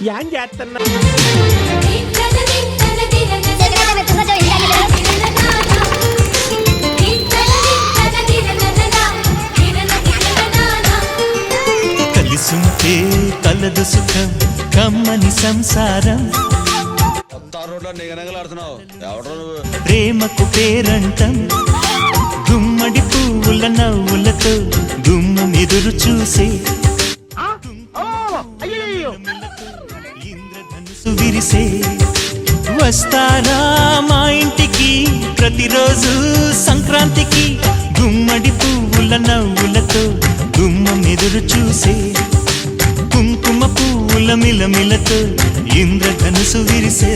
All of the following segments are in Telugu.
ఏం చేస్తున్నా కలిసుంటే కలదు సుఖం కమ్మని సంసారం ప్రేమకు పేరంటం గుమ్మడి పువ్వుల నవ్వులతో గుమ్మం ఎదురు చూసే ఇంద్రధనుసు విరిసే వస్తారా మా ఇంటికి ప్రతిరోజు సంక్రాంతికి గుమ్మడి పువ్వుల నవ్వులతో గుమ్మం ఎదురు చూసే కుంకుమ పువ్వుల మిలమిలతో ఇంద్రధనుసు విరిసే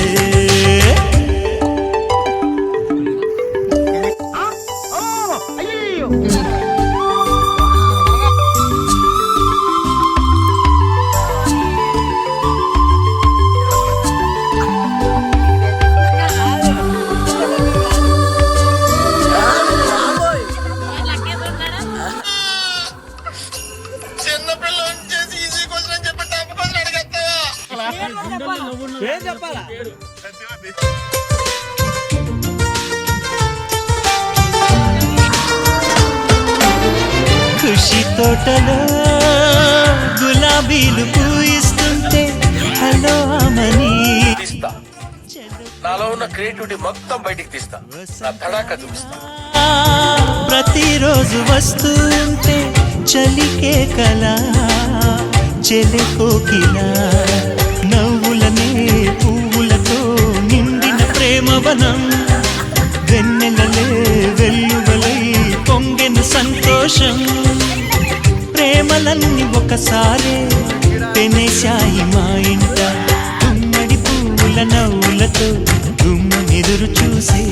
ఖుషి తోటలో గులాబీలు పూయిస్తుంటే హలో అమని నాలో ఉన్న క్రియేటివిటీ మొత్తం బయటికి తీస్తా నా తడాక చూపిస్తా ప్రతిరోజు వస్తుంటే చలికే కలా చెలె కోకిలా నవ్వులనే పువ్వులతో నిండిన ప్రేమవనం వెన్నెలలే వెల్లువలై పొంగెను సంతోషం ప్రేమలన్నీ ఒకసారే పెనేశాయి మా ఇంట గుమ్మడి పువ్వుల నవ్వులతో గుమ్మనెదురు చూసే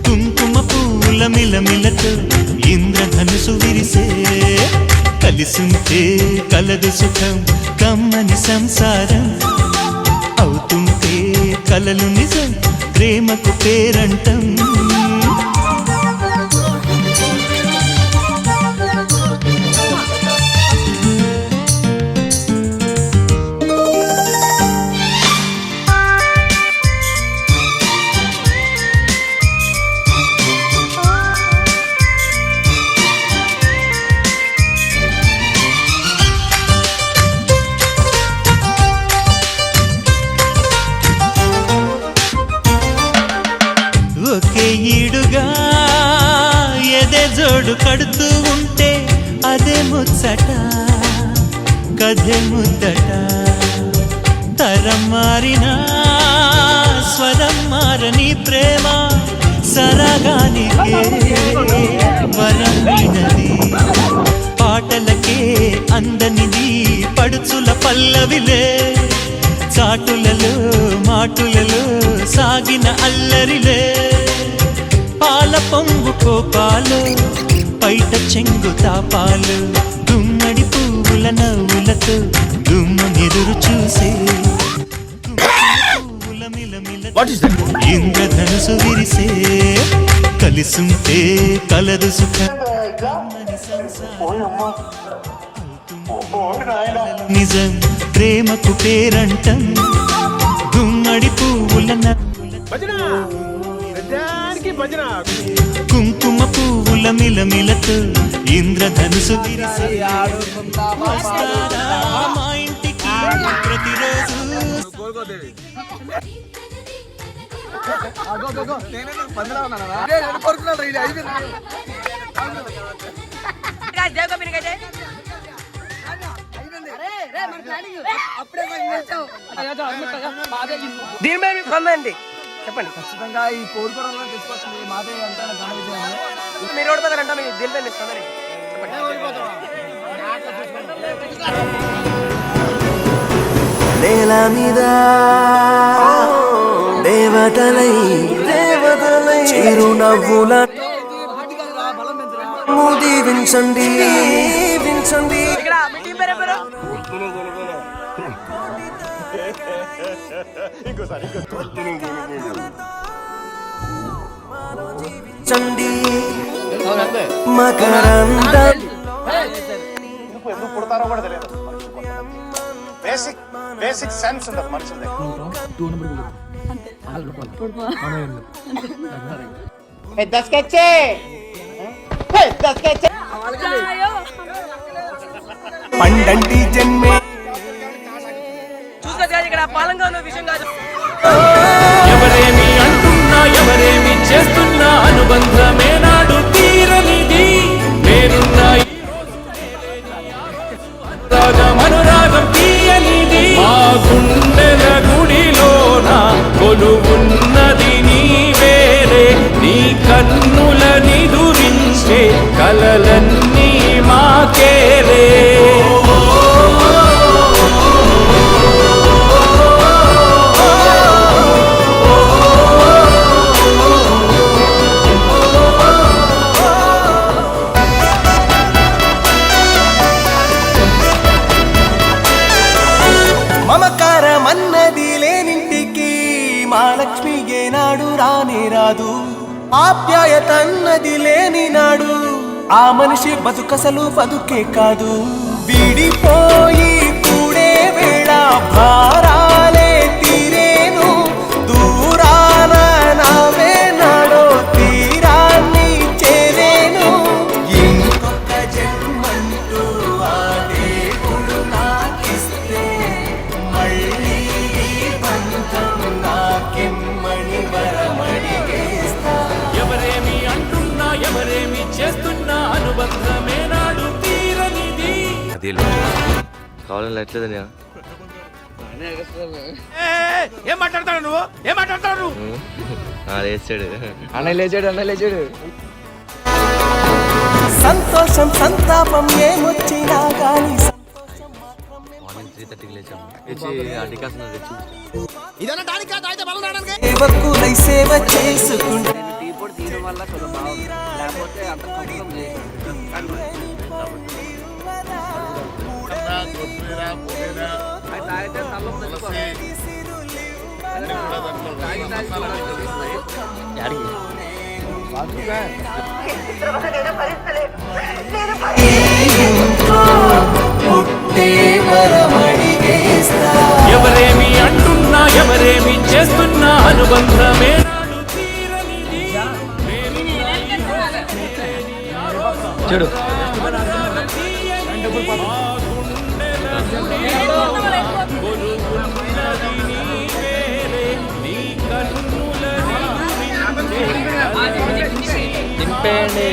కుంకుమ పువ్వుల మిలమిలతో ఇంద్రధనుసు విరిసే కలిసుంటే కలదు సుఖం కమ్మని సంసారం అవుతుంటే కలలు నిజం ప్రేమకు పేరంటం ఒకే ఈడుగా ఎదే జోడు కడుతూ ఉంటే అదే ముచ్చట కథే ముద్దట తరం మారినా స్వరం మారని ప్రేమ సరగానికే వరం వినది పాటలకే అందనిది పడుచుల పల్లవిలే చాటులలో మాటులలో సాగిన అల్లరిలే పాల పొంగు కోపాలు పైట చెంగు తాపాలు గుమ్మడి పువ్వుల నవ్వులతో గుమ్మనెదురు చూసే పువ్వుల మిలమిలతో ఇంద్రధనుసు విరిసే కలిసుంటే కలదు సుఖం నిజం ప్రేమకు పేరంటం గుమ్మడి పువ్వుల కుంకుమ పువ్వుల మిలమిలతో ఇంద్రధనుసు విరిసే మా ఇంటికి ప్రతిరోజు దీని మీద మీకు పొందండి చెప్పండి ఖచ్చితంగా ఈ కోరుకోవడంలో తీసుకొచ్చింది మాదే అంతా ఘన విజయం మీరు ఓడిపోతారంట మీకు దీని మీద మీకు పొందండి నేల మీద దేవతలై చిరునవ్వుల దీవించండి దీవించండి ఇక్కడ మీ టీం పేరు ఎవరు? చండి మకరంద ఎందుకు పుడతారో కూడా తెలియదు బేసిక్ బేసిక్ సెన్స్ ఉండదు మనుషుల దగ్గర. పండంటి జన్మే చూసా కాదు ఇక్కడ పాలంగా ఉన్న విషయం కాదు. ఎవరేమి అంటున్నా ఎవరేమి చేస్తున్నా అనుబంధమే నాడు తీరనిది నేనున్న అనురాగం తీయనిది మా గుండెల గుడిలోన కొలువున్నది నీవేరే నీ కన్నులని దురించే కలలన్నీ మాకేరే మమకారమన్నది లేనింటికి మహాలక్ష్మి ఏనాడు రానే రాదు. ఆప్యాయతన్నది లేని నాడు ఆ మనిషి బతుకసలు బతుకే కాదు. విడిపోయి కూడే వేళ భారాలే తీరేను దూరాన నావే నాడో తీరాన్ని చేరేను. ఇంకొక జన్మంటూ ఆ దేవుడు నాకిస్తే మళ్ళీ ఈ బంధం నాకెమ్మని వరమడిగేస్తా. ఎవరేమి అంటున్నా ఎవరేమి చేస్తున్నా అనుబంధమే నాడు తీరనిది కావాలని ఎట్లేదని ఏం మాట్లాడతాడు నువ్వు ఏం మాట్లాడతాడు లేచాడు అన్న లేచాడు సంతోషం సంతాపం ఏమొచ్చినా గాని మార్నింగ్ 3:30కి లేచాము అడికాసిన తెచ్చి సేవకులై సేవ చేసుకుంటా టీ పొడి తీయడం వల్ల కొంచెం బాగుంది, లేకపోతే అంత కష్టం లేదు. అది తాగితే తలనొప్పి తగ్గిపోతుంది. పుట్టే వరమడిగేస్తా. ఎవరేమి అంటున్నా ఎవరేమి చేస్తున్నా అనుబంధమే నాడు తీరనిది చూడు నింపేయండి